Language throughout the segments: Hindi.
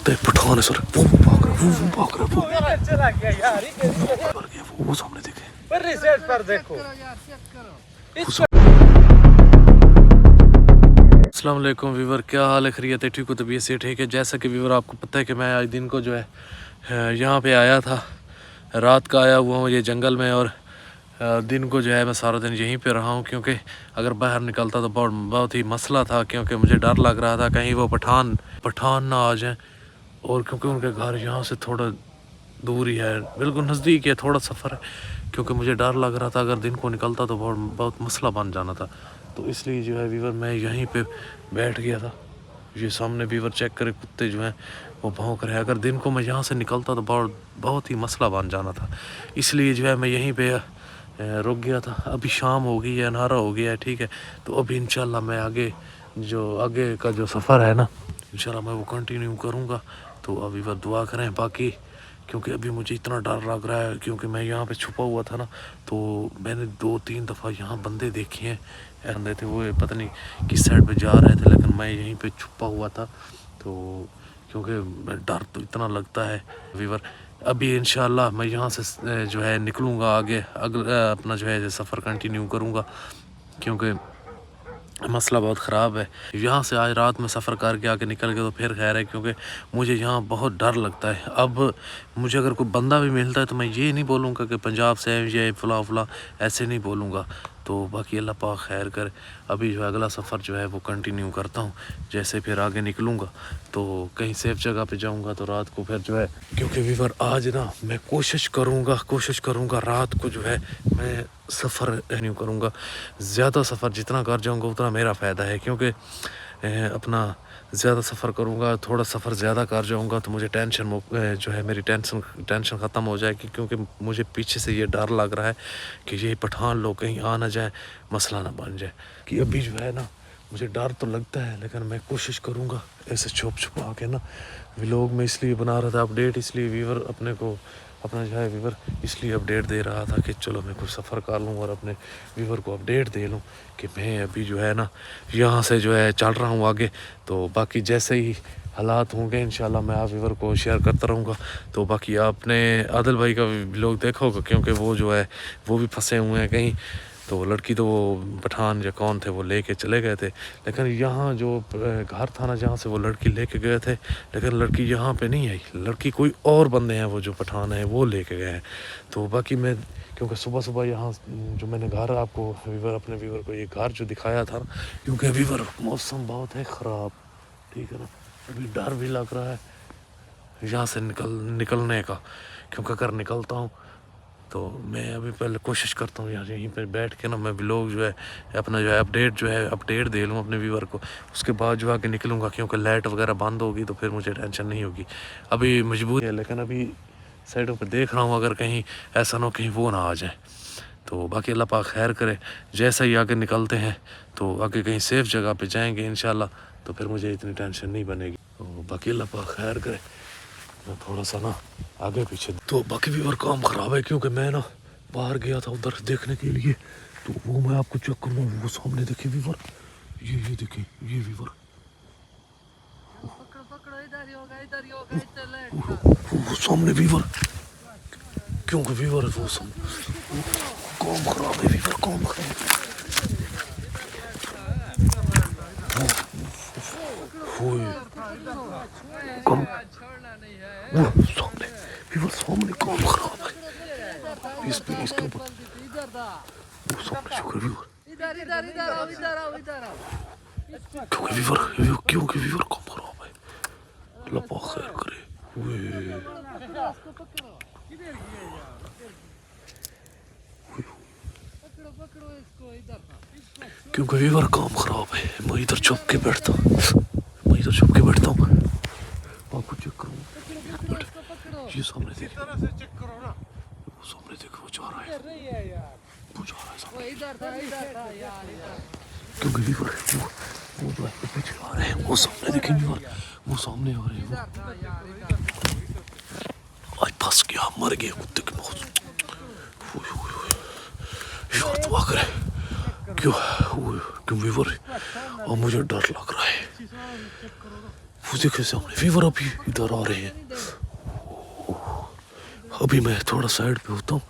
पठान है सर, वो भाग रहा है, वो भाग रहा है, वो चला गया यार, मर गया वो सामने देखे, पर रिसेट पर देखो। अस्सलाम वालेकुम वीवर, क्या हाल है? खैरियत है? ठीक हो? तबीयत से ठीक है? जैसा कि वीवर आपको पता है कि मैं आज दिन को जो है यहाँ पे आया था, रात का आया हुआ हूँ ये जंगल में, और दिन को जो है मैं सारा दिन यहीं पे रहा हूँ, क्योंकि अगर बाहर निकलता तो बहुत ही मसला था, क्योंकि मुझे डर लग रहा था कहीं वो पठान ना आ जाएं, और क्योंकि उनके घर यहाँ से थोड़ा दूर ही है, बिल्कुल नज़दीक है, थोड़ा सफ़र है, क्योंकि मुझे डर लग रहा था अगर दिन को निकलता तो बहुत मसला बन जाना था। तो इसलिए जो है वीवर मैं यहीं पे बैठ गया था। ये सामने वीवर चेक करे, कुत्ते जो हैं वो भौंक रहे हैं, अगर दिन को मैं यहाँ से निकलता तो बहुत ही मसला बन जाना था, इसलिए जो है मैं यहीं पे रुक गया था। अभी शाम हो गई है, अंधारा हो गया है, ठीक है, तो अभी इंशाल्लाह मैं आगे का जो सफ़र है ना, इंशाल्लाह मैं वो कंटिन्यू करूँगा। तो अभी वह दुआ करें बाकी, क्योंकि अभी मुझे इतना डर लग रहा है, क्योंकि मैं यहाँ पे छुपा हुआ था ना, तो मैंने 2-3 दफ़ा यहाँ बंदे देखे हैं, बंदे थे वो पता नहीं किस साइड पे जा रहे थे, लेकिन मैं यहीं पे छुपा हुआ था, तो क्योंकि डर तो इतना लगता है वीवर। अभी इंशाल्लाह मैं यहाँ से जो है निकलूँगा आगे, अगला अपना जो है सफ़र कंटिन्यू करूँगा, क्योंकि मसला बहुत ख़राब है। यहाँ से आज रात में सफ़र करके आके निकल गए तो फिर खैर है, क्योंकि मुझे यहाँ बहुत डर लगता है। अब मुझे अगर कोई बंदा भी मिलता है तो मैं ये नहीं बोलूँगा कि पंजाब से है ये फ़ला फ़ला, ऐसे नहीं बोलूँगा। तो बाकी अल्लाह पाक खैर करे। अभी जो अगला सफ़र जो है वो कंटिन्यू करता हूँ, जैसे फिर आगे निकलूँगा तो कहीं सेफ़ जगह पे जाऊँगा, तो रात को फिर जो है, क्योंकि वीवर आज ना मैं कोशिश करूँगा रात को जो है मैं सफ़र नहीं करूँगा। ज़्यादा सफ़र जितना कर जाऊँगा उतना मेरा फ़ायदा है, क्योंकि अपना ज़्यादा सफ़र करूँगा, थोड़ा सफ़र ज़्यादा कर जाऊँगा तो मुझे जो है मेरी टेंशन ख़त्म हो जाएगी, क्योंकि मुझे पीछे से ये डर लग रहा है कि ये पठान लोग कहीं आ ना जाए, मसला ना बन जाए। कि अभी जो है ना मुझे डर तो लगता है, लेकिन मैं कोशिश करूँगा ऐसे छुपा के ना। व्लॉग में इसलिए बना रहा था अपडेट, इसलिए वीवर अपना जो है वीवर इसलिए अपडेट दे रहा था कि चलो मैं कुछ सफ़र कर लूँ और अपने वीवर को अपडेट दे लूँ कि मैं अभी जो है ना यहाँ से जो है चल रहा हूँ आगे। तो बाकी जैसे ही हालात होंगे इंशाल्लाह मैं आप वीवर को शेयर करता रहूँगा। तो बाकी आपने आदिल भाई का व्लॉग देखा होगा, क्योंकि वो जो है वो भी फंसे हुए हैं कहीं, तो लड़की तो वो पठान या कौन थे वो लेके चले गए थे, लेकिन यहाँ जो घर था ना जहाँ से वो लड़की लेके गए थे, लेकिन लड़की यहाँ पे नहीं आई, लड़की कोई और बंदे हैं वो जो पठान है वो लेके गए हैं। तो बाकी मैं क्योंकि सुबह यहाँ जो मैंने घर आपको अपने वीवर को ये घर जो दिखाया था ना, क्योंकि वीवर मौसम बहुत है ख़राब, ठीक है ना, अभी डर भी लग रहा है यहाँ से निकलने का, क्योंकि अगर निकलता हूँ तो मैं अभी पहले कोशिश करता हूँ यार यहीं पे बैठ के ना मैं व्लॉग जो है अपना जो है अपडेट दे लूँ अपने व्यूअर को, उसके बाद जो आगे निकलूँगा, क्योंकि लाइट वगैरह बंद होगी तो फिर मुझे टेंशन नहीं होगी। अभी मजबूरी है, लेकिन अभी साइडों पे देख रहा हूँ अगर कहीं ऐसा ना कहीं वो ना आ जाए। तो बाकी अल्लाह पाक खैर करे, जैसा ही आगे निकलते हैं तो आगे कहीं सेफ़ जगह पर जाएँगे इंशाल्लाह, तो फिर मुझे इतनी टेंशन नहीं बनेगी। तो बाकी अल्लाह पाक खैर करे, मैं थोड़ा सा ना आगे पीछे। तो बाकी वीवर काम ख़राब है, क्योंकि मैं ना बाहर गया था उधर देखने के लिए, तो वो मैं आपको चेक करूँ, वो सामने देखे वीवर, ये देखे ये वीवर, वो सामने वीवर, क्योंकि वीवर वो सामने काम ख़राब है, वीवर काम ख़राब है। वो सामने वीवर, सामने काम ख़राब है, इसके ऊपर वो सामने शुक्र वीवर, क्योंकि वीवर काम ख़राब है, अल्लाह पाक खैर करे। क्योंकि वीवर काम ख़राब है, मैं इधर छुप के बैठता हूँ, आपको चेक करूँ, ये सामने देख, वो सामने देख, वो जा रहा है क्योंकि वीवर वो पीछे आ रहे हैं, वो सामने देखें वीवर, वो सामने आ रहे हैं, आज फंस गया, मर गया कुत्ते की मौत। यार दुआ करे, क्यों वीवर, और मुझे डर लग रहा है, वो देखिए सामने वीवर अभी इधर आ रहे हैं। अभी मैं थोड़ा साइड पे होता हूँ।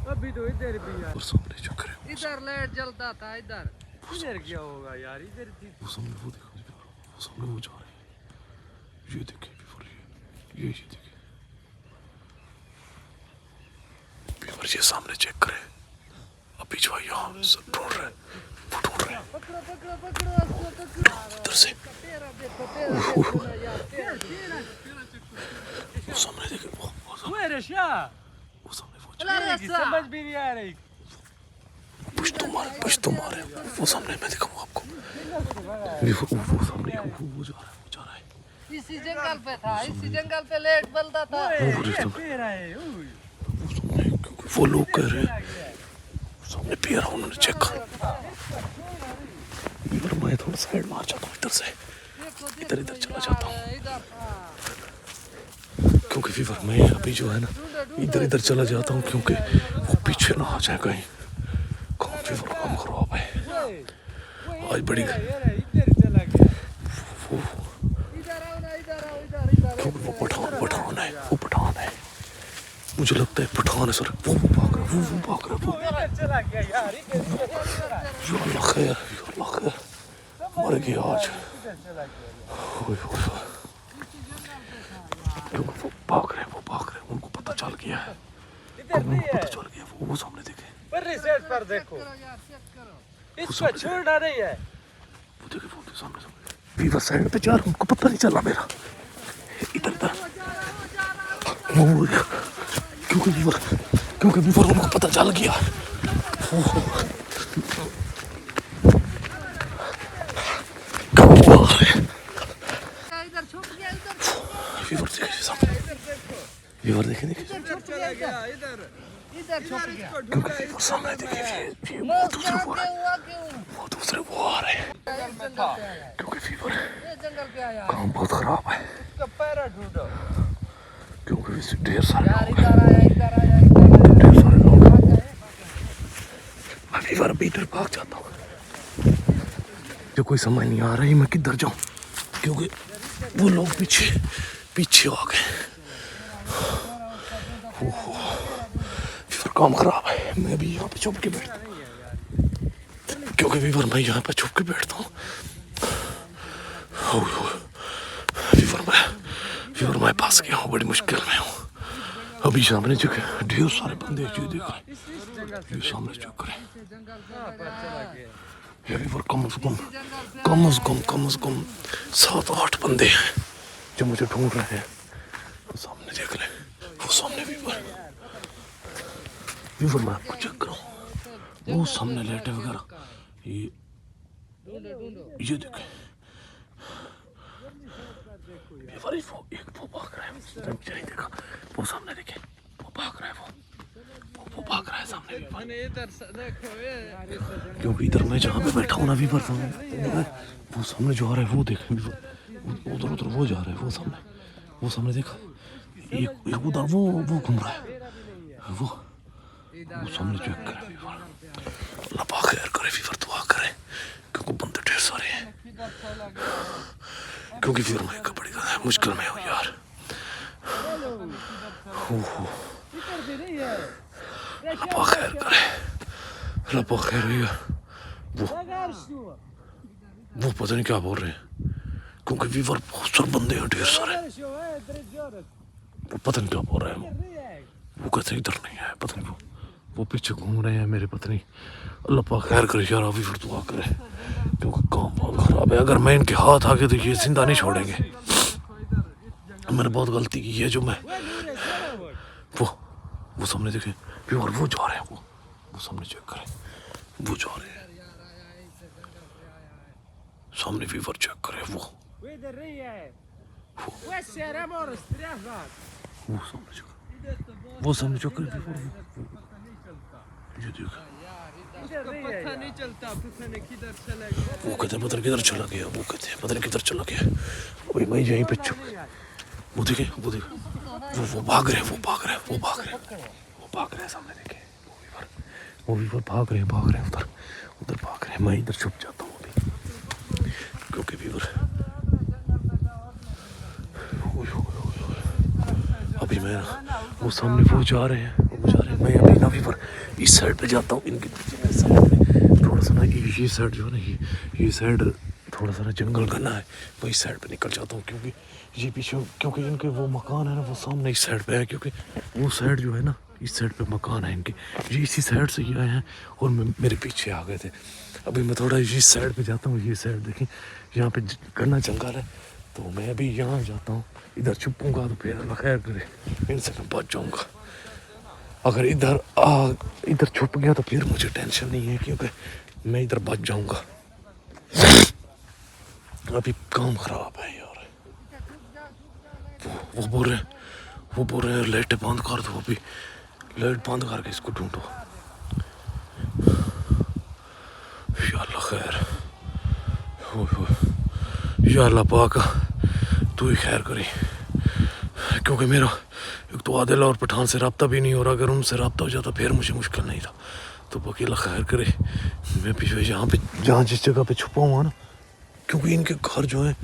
अभी तो इधर भी यार, और सामने चक्कर है, इधर लाइट जलता था, इधर इधर क्या होगा यार, इधर थी। वो सामने वो देखो, वो सामने वो जा रहे हैं। ये देखिए वीवर, ये देखिए वीवर, ये सामने चेक करे। अभी जो है यहाँ सब ढूंढ रहे हैं, वो ढूंढ रहे हैं पकड़ो पकड़ो पकड़ो उसको, पकड़ो उधर से। तेरा देखो, तेरा देखो ना यार, तेरा वो सामने देखे, वो वो है रशिया, वो सामने वो तेरे की समझ भी नहीं आ रही। कुछ तो मारे वो सामने, मैं दिखाऊँ आपको। वो सामने वो जा रहा है, वो जा रहा है। इसी जंगल पे था, इसी जंगल पे लेट बलता था। क्योंकि वो लोग कह रहे हैं सामने पिया रहा, उन्होंने चेक कर। मैं थोड़ा साइड मार जाता हूँ इधर से, इधर चला जाता हूँ, क्योंकि फीवर मैं अभी जो है ना इधर चला जाता हूँ, क्योंकि वो पीछे ना आ जाए कहीं। कौन फीवर काम खराब है आज बड़ी, क्योंकि वो पठान है, वो पठान है। मुझे लगता है पठान है सर। वो भाग रहा है, वो भाग रहा है, वो अल्लाह खैर, अल्लाह खैर, मर गया आज। क्योंकि वो भाग रहे हैं, उनको पता चल गया है, वो सामने देखे, पर देखो, इसको छोड़ना नहीं है। वो देखे, वो सामने वीवर साइड पे जा रहा, उनको पता नहीं चला मेरा। इधर क्योंकि वीवर उनको पता चल गया। वीवर देखे क्योंकि वीवर सामने देखे, वो दूसरे वो आ रहे हैं, क्योंकि वीवर काम बहुत खराब है, क्योंकि ढेर सारे लोग। मैं वीवर अभी इधर भाग जाता हूँ, जो कोई समझ नहीं आ रहा है मैं किधर जाऊँ, क्योंकि वो लोग पीछे आ गए। वीवर काम खराब है, मैं भी यहाँ पे छुप के बैठता हूँ, क्योंकि वीवर मैं यहाँ पे छुप के बैठता हूँ। वीवर मैं फंस गया हूँ, बड़ी मुश्किल में हूँ। अभी सामने जगह ढेर सारे बंदे जो देखा, ये सामने चक्कर है। वीवर कम से कम 7-8 बंदे हैं जो मुझे ढूंढ रहे हैं। वो सामने देख ले, वो सामने वीवर मैं आपको चेक कराऊं, वो सामने लेटे वगैरह, ये देखे वीवर, वो भाग रहा है, मुझे नहीं देखा, वो सामने देखे, वो भाग रहा है, वो भाग रहा है सामने वीवर। क्योंकि इधर मैं जहाँ पे बैठा हूँ ना वीवर, वो सामने जो आ रहा है वो देखे वीवर, उधर वो जा रहा है, वो सामने देखा, एक उधर वो घूम रहा है, वो सामने चेक करे वीवर। अल्लाह पाक खैर करे, वीवर दुआ करे, क्योंकि बंदे ढेर सारे हैं, क्योंकि वीवर मैं बड़ी मुश्किल में हूँ यार। अल्लाह खैर करे, अल्लाह खैर है। वो पता नहीं क्या बोल रहे हैं, क्योंकि वीवर बहुत सारे बंदे हैं, ढेर सारे। वो पता नहीं क्या बोल रहे हैं, वो कहते इधर नहीं है, पता नहीं वो पीछे घूम रहे हैं मेरे, पता नहीं। अल्लाह पाक खैर करे यार, वीवर दुआ करे, क्योंकि काम बहुत खराब है। अगर मैं इनके हाथ आ गए तो ये जिंदा नहीं छोड़ेंगे। मैंने बहुत गलती की है, जो मैं वो सामने देखे वीवर, वो जा रहे हैं, वो सामने चेक करें, वो जा रहे हैं सामने, वीवर चेक करे, वो सामने चेक करे वीवर, ये देखा, पता नहीं चलता, पता नहीं किधर चला गया, वो कहते हैं पता नहीं किधर चला गया, वो कहते हैं पता नहीं किधर चला गया। वही मैं यहीं पे चुप, वो देखे, वो भाग रहे हैं, वो भाग रहे हैं सामने देखे, वो वीवर भाग रहे हैं उधर भाग रहे हैं। मैं इधर छुप जाता हूँ अभी, क्योंकि वीवर अभी मैं वो सामने वो जा रहे हैं, मैं अभी नावी पर इस साइड पे जाता हूँ। इनके पीछे मैं साइड में थोड़ा सा ना ये साइड जो है ना ये साइड थोड़ा सा ना जंगल घना है, मैं इस साइड पे निकल जाता हूँ क्योंकि ये पीछे, क्योंकि इनके वो मकान है ना वो सामने इस साइड पे है, क्योंकि वो साइड जो है ना इस साइड पे मकान है इनके, ये इसी साइड से ये आए हैं और मेरे पीछे आ गए थे। अभी मैं थोड़ा इस साइड पे जाता हूँ, ये साइड देखिए यहाँ पे घना जंगल है, तो मैं अभी यहाँ जाता हूँ। इधर छुपूंगा तो फिर अल्लाह खैर करे इनसे मैं बच जाऊँगा। अगर इधर छुप गया तो फिर मुझे टेंशन नहीं है क्योंकि मैं इधर बच जाऊँगा। अभी काम खराब है यार, वो बोल रहे हैं लाइट बंद कर दो, अभी लाइट बंद करके इसको ढूंढो। या अल्लाह खैर, या अल्लाह पाक तू ही खैर करी, क्योंकि मेरा एक तो आदिल और पठान से रब्ता भी नहीं हो रहा। अगर उनसे रब्ता हो जाता फिर मुझे मुश्किल नहीं था। तो बाकी अल्लाह खैर करे। मैं पीछे जहाँ जिस जगह पे छुपा हुआ ना, क्योंकि इनके घर जो है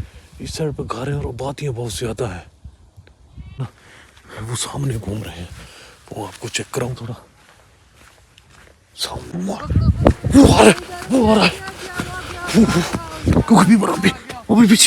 इस साइड पे घर है और बातियाँ बहुत ज़्यादा है ना, वो सामने घूम रहे हैं, वो आपको चेक कराऊँ थोड़ा। सामने वो आ रहा है, क्योंकि भी बड़ा भी वो भी पीछे